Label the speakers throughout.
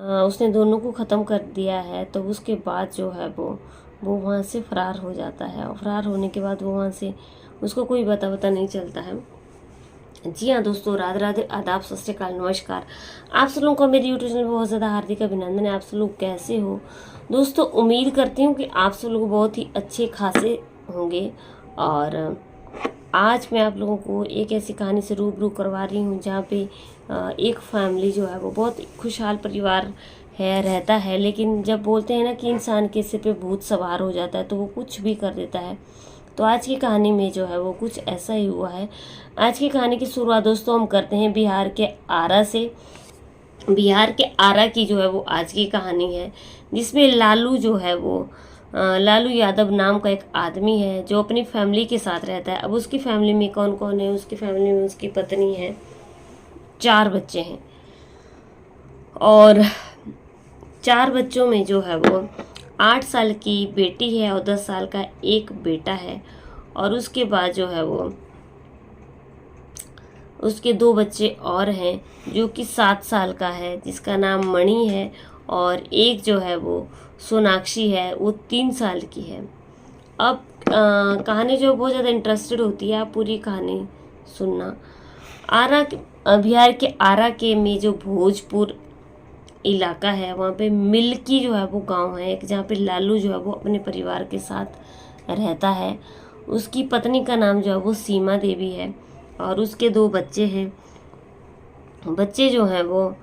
Speaker 1: उसने दोनों को ख़त्म कर दिया है। तो उसके बाद जो है वो वहाँ से फ़रार हो जाता है, और फ़रार होने के बाद वो वहाँ से उसको कोई पता नहीं चलता है। जी हाँ दोस्तों, राधे राधे, आदाब, सत श्री अकाल, नमस्कार। आप सब लोगों का मेरे यूट्यूब चैनल पर बहुत ज़्यादा हार्दिक अभिनंदन है। आप सब लोग कैसे हो दोस्तों? उम्मीद करती हूँ कि आप सब लोग बहुत ही अच्छे खासे होंगे। और आज मैं आप लोगों को एक ऐसी कहानी से रूबरू करवा रही हूँ जहाँ पे एक फैमिली जो है वो बहुत खुशहाल परिवार है, रहता है। लेकिन जब बोलते हैं ना कि इंसान के सिर पे भूत सवार हो जाता है तो वो कुछ भी कर देता है। तो आज की कहानी में जो है वो कुछ ऐसा ही हुआ है। आज की कहानी की शुरुआत दोस्तों हम करते हैं बिहार के आरा से। बिहार के आरा की जो है वो आज की कहानी है, जिसमें लालू जो है वो लालू यादव नाम का एक आदमी है जो अपनी फैमिली के साथ रहता है। अब उसकी फैमिली में कौन कौन है? उसकी फैमिली में उसकी पत्नी है, 4 बच्चे हैं, और 4 बच्चों में जो है वो 8 साल की बेटी है और 10 साल का एक बेटा है। और उसके बाद जो है वो उसके 2 बच्चे और हैं, जो कि 7 साल का है जिसका नाम मणि है, और एक जो है वो सोनाक्षी है, वो 3 साल की है। अब कहानी जो बहुत ज़्यादा इंटरेस्टेड होती है, आप पूरी कहानी सुनना। बिहार के आरा के में जो भोजपुर इलाका है, वहाँ पे मिल्की जो है वो गांव है एक, जहाँ पे लालू जो है वो अपने परिवार के साथ रहता है। उसकी पत्नी का नाम जो है वो सीमा देवी है, और उसके 2 बच्चे हैं। बच्चे जो हैं वो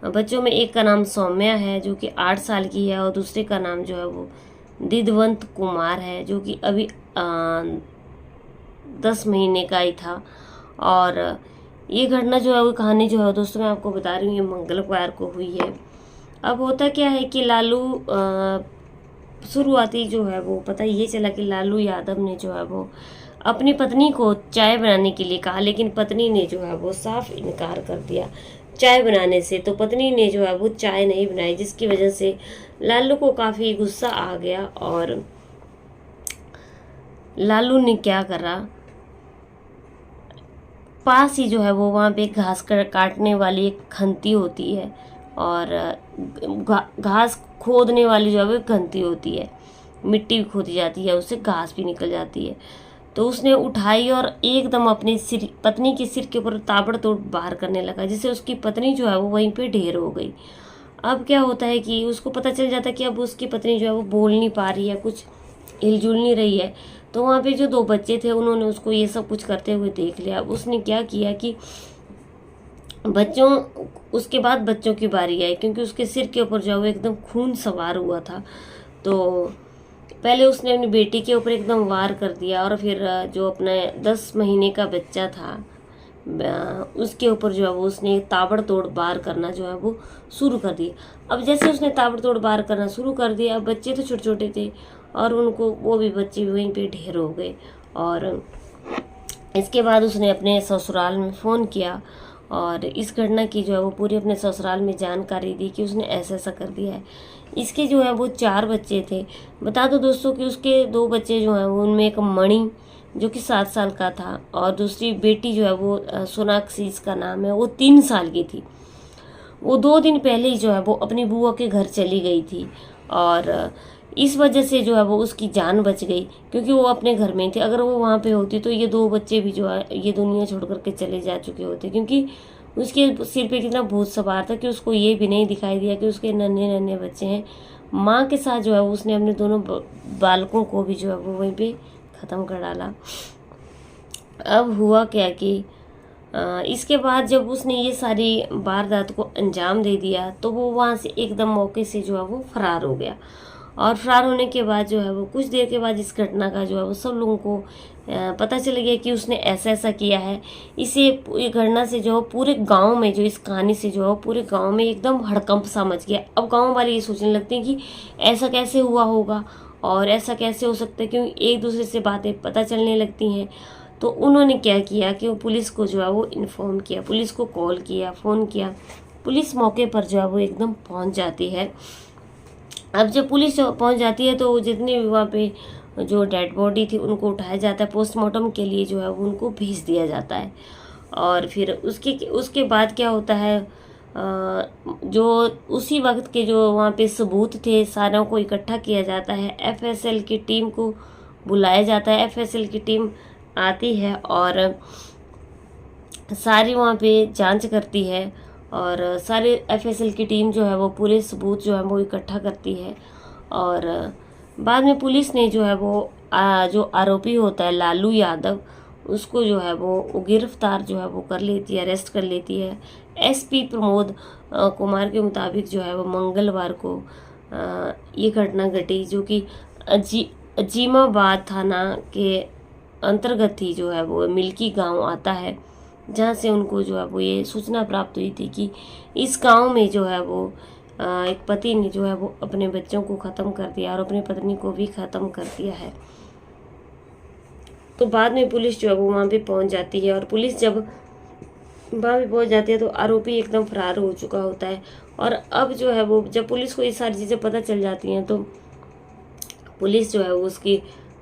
Speaker 1: बच्चों में एक का नाम सौम्या है जो कि 8 साल की है, और दूसरे का नाम जो है वो दिदवंत कुमार है जो कि अभी 10 महीने का ही था। और ये घटना जो है वो कहानी जो है दोस्तों मैं आपको बता रही हूँ, ये मंगलवार को हुई है। अब होता क्या है कि लालू शुरुआती जो है वो पता ये चला कि लालू यादव ने जो है वो अपनी पत्नी को चाय बनाने के लिए कहा, लेकिन पत्नी ने जो है वो साफ इनकार कर दिया चाय बनाने से। तो पत्नी ने जो है वो चाय नहीं बनाई, जिसकी वजह से लालू को काफ़ी गुस्सा आ गया। और लालू ने क्या करा, पास ही जो है वो वहाँ पे घास काटने वाली एक खंती होती है, और घास खोदने वाली जो है वो खंती होती है, मिट्टी भी खोदी जाती है, उससे घास भी निकल जाती है। तो उसने उठाई और एकदम अपने पत्नी के सिर के ऊपर ताबड़तोड़ बाहर करने लगा, जिससे उसकी पत्नी जो है वो वहीं पे ढेर हो गई। अब क्या होता है कि उसको पता चल जाता है कि अब उसकी पत्नी जो है वो बोल नहीं पा रही है, कुछ हिलजुल नहीं रही है। तो वहाँ पे जो 2 बच्चे थे उन्होंने उसको ये सब कुछ करते हुए देख लिया। उसने क्या किया कि उसके बाद बच्चों की बारी आई, क्योंकि उसके सिर के ऊपर जो है वो एकदम खून सवार हुआ था। तो पहले उसने अपनी बेटी के ऊपर एकदम वार कर दिया, और फिर जो अपने 10 महीने का बच्चा था उसके ऊपर जो है वो उसने ताबड़तोड़ वार करना जो है वो शुरू कर दिया। अब जैसे उसने ताबड़तोड़ वार करना शुरू कर दिया, अब बच्चे तो छोटे छोटे थे और उनको वो भी बच्चे भी वहीं पे ढेर हो गए। और इसके बाद उसने अपने ससुराल में फ़ोन किया और इस घटना की जो है वो पूरी अपने ससुराल में जानकारी दी कि उसने ऐसा ऐसा कर दिया है। इसके जो है वो 4 बच्चे थे। बता दो दोस्तों कि उसके 2 बच्चे जो हैं वो उनमें एक मणि जो कि 7 साल का था, और दूसरी बेटी जो है वो सोनाक्षी इसका नाम है, वो 3 साल की थी। वो 2 दिन पहले ही जो है वो अपनी बुआ के घर चली गई थी, और इस वजह से जो है वो उसकी जान बच गई, क्योंकि वो अपने घर में थी। अगर वो वहाँ पे होती तो ये 2 बच्चे भी जो है ये दुनिया छोड़ करके चले जा चुके होते, क्योंकि उसके सिर पे कितना भूत सवार था कि उसको ये भी नहीं दिखाई दिया कि उसके नन्हे नन्हे बच्चे हैं। माँ के साथ जो है उसने अपने दोनों बालकों को भी जो है वो वहीं पे ख़त्म कर डाला। अब हुआ क्या कि इसके बाद जब उसने ये सारी वारदात को अंजाम दे दिया तो वो वहाँ से एकदम मौके से जो है वो फरार हो गया। और फरार होने के बाद जो है वो कुछ देर के बाद इस घटना का जो है वो सब लोगों को पता चल गया कि उसने ऐसा ऐसा किया है। इसे घटना से जो पूरे गांव में, जो इस कहानी से जो है पूरे गांव में एकदम हड़कंप सा मच गया। अब गांव वाले ये सोचने लगते हैं कि ऐसा कैसे हुआ होगा और ऐसा कैसे हो सकता है, क्योंकि एक दूसरे से बातें पता चलने लगती हैं। तो उन्होंने क्या किया कि वो पुलिस को जो है वो इन्फॉर्म किया, पुलिस को कॉल किया, फ़ोन किया। पुलिस मौके पर जो है वो एकदम पहुंच जाती है। अब जब पुलिस पहुंच जाती है तो जितने भी वहाँ पे जो डेड बॉडी थी उनको उठाया जाता है, पोस्टमार्टम के लिए जो है वो उनको भेज दिया जाता है। और फिर उसके बाद क्या होता है, जो उसी वक्त के जो वहाँ पे सबूत थे सारों को इकट्ठा किया जाता है। एफएसएल की टीम को बुलाया जाता है। एफएसएल की टीम आती है और सारी वहाँ पे जांच करती है और सारे एफएसएल की टीम जो है वो पूरे सबूत जो है वो इकट्ठा करती है। और बाद में पुलिस ने जो है वो जो आरोपी होता है लालू यादव, उसको जो है वो गिरफ्तार जो है वो कर लेती है, अरेस्ट कर लेती है। एसपी प्रमोद कुमार के मुताबिक जो है वो मंगलवार को ये घटना घटी, जो कि अजीमाबाद थाना के अंतर्गत ही जो है वो मिल्की गांव आता है, जहां से उनको जो है वो ये सूचना प्राप्त हुई थी कि इस गांव में जो है वो एक पति ने जो है वो अपने बच्चों को ख़त्म कर दिया और अपनी पत्नी को भी ख़त्म कर दिया है। तो बाद में पुलिस जो है वो वहाँ पे पहुँच जाती है और पुलिस जब वहाँ पे पहुँच जाती है तो आरोपी एकदम फरार हो चुका होता है। और अब जो है वो जब पुलिस को ये सारी चीज़ें पता चल जाती हैं तो पुलिस जो है वो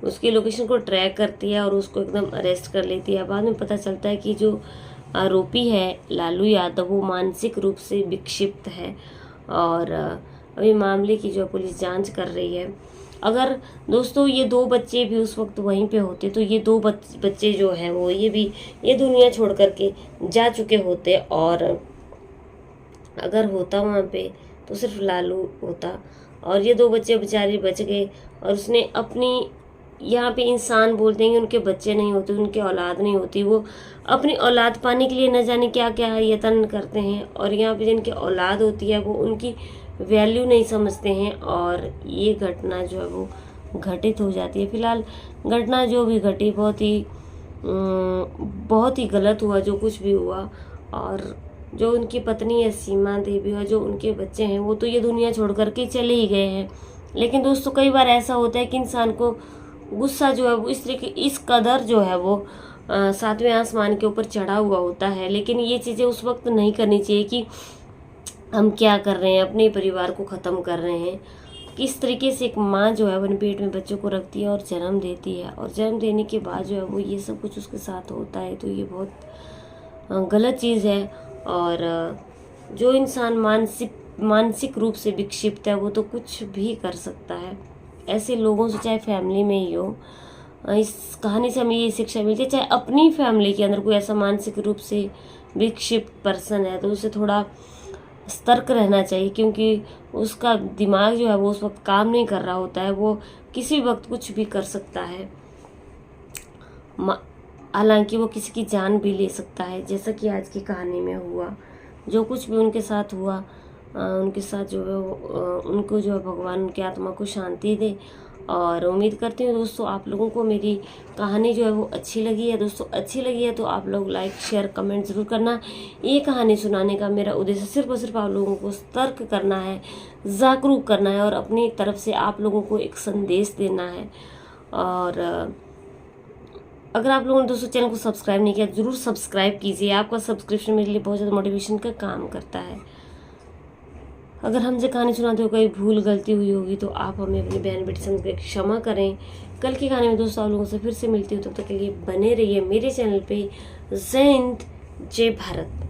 Speaker 1: उसकी लोकेशन को ट्रैक करती है और उसको एकदम अरेस्ट कर लेती है। बाद में पता चलता है कि जो आरोपी है लालू यादव वो मानसिक रूप से विक्षिप्त है और अभी मामले की जो पुलिस जांच कर रही है। अगर दोस्तों ये 2 बच्चे भी उस वक्त वहीं पे होते तो ये 2 बच्चे जो हैं वो ये दुनिया छोड़ करके जा चुके होते और अगर होता वहाँ पे तो सिर्फ लालू होता और ये 2 बच्चे बेचारे बच गए। और उसने अपनी, यहाँ पे इंसान बोलते हैं कि उनके बच्चे नहीं होते, उनकी औलाद नहीं होती, वो अपनी औलाद पाने के लिए न जाने क्या क्या यत्न करते हैं और यहाँ पे जिनकी औलाद होती है वो उनकी वैल्यू नहीं समझते हैं और ये घटना जो है वो घटित हो जाती है। फिलहाल घटना जो भी घटी बहुत ही गलत हुआ जो कुछ भी हुआ। और जो उनकी पत्नी है सीमा देवी और जो उनके बच्चे हैं वो तो ये दुनिया छोड़ करके चले ही गए हैं। लेकिन दोस्तों कई बार ऐसा होता है कि इंसान को गुस्सा जो है वो इस कदर जो है वो 7वें आसमान के ऊपर चढ़ा हुआ होता है। लेकिन ये चीज़ें उस वक्त नहीं करनी चाहिए कि हम क्या कर रहे हैं, अपने परिवार को ख़त्म कर रहे हैं। किस तरीके से एक माँ जो है अपने पेट में बच्चों को रखती है और जन्म देती है और जन्म देने के बाद जो है वो ये सब कुछ उसके साथ होता है, तो ये बहुत गलत चीज़ है। और जो इंसान मानसिक रूप से विक्षिप्त है वो तो कुछ भी कर सकता है। ऐसे लोगों से, चाहे फैमिली में ही हो, इस कहानी से हमें ये शिक्षा मिलती है, चाहे अपनी फैमिली के अंदर कोई ऐसा मानसिक रूप से विक्षिप्त पर्सन है तो उसे थोड़ा सतर्क रहना चाहिए, क्योंकि उसका दिमाग जो है वो उस वक्त काम नहीं कर रहा होता है, वो किसी वक्त कुछ भी कर सकता है। हालांकि वो किसी की जान भी ले सकता है, जैसा कि आज की कहानी में हुआ। जो कुछ भी उनके साथ हुआ उनके साथ जो है उनको जो है भगवान उनकी आत्मा को शांति दे। और उम्मीद करती हूँ दोस्तों आप लोगों को मेरी कहानी जो है वो अच्छी लगी है। दोस्तों अच्छी लगी है तो आप लोग लाइक शेयर कमेंट ज़रूर करना। ये कहानी सुनाने का मेरा उद्देश्य सिर्फ और सिर्फ आप लोगों को सतर्क करना है, जागरूक करना है और अपनी तरफ से आप लोगों को एक संदेश देना है। और अगर आप लोगों ने दोस्तों चैनल को सब्सक्राइब नहीं किया ज़रूर सब्सक्राइब कीजिए। आपका सब्सक्रिप्शन मेरे लिए बहुत ज़्यादा मोटिवेशन का काम करता है। अगर हमसे कहानी सुनाते हो कोई भूल गलती हुई होगी तो आप हमें अपनी बहन बेटी समझ कर क्षमा करें। कल की कहानी में दोस्तों आप लोगों से फिर से मिलती हूँ, तब तक के लिए बने रहिए मेरे चैनल पे। जय हिंद, जय भारत।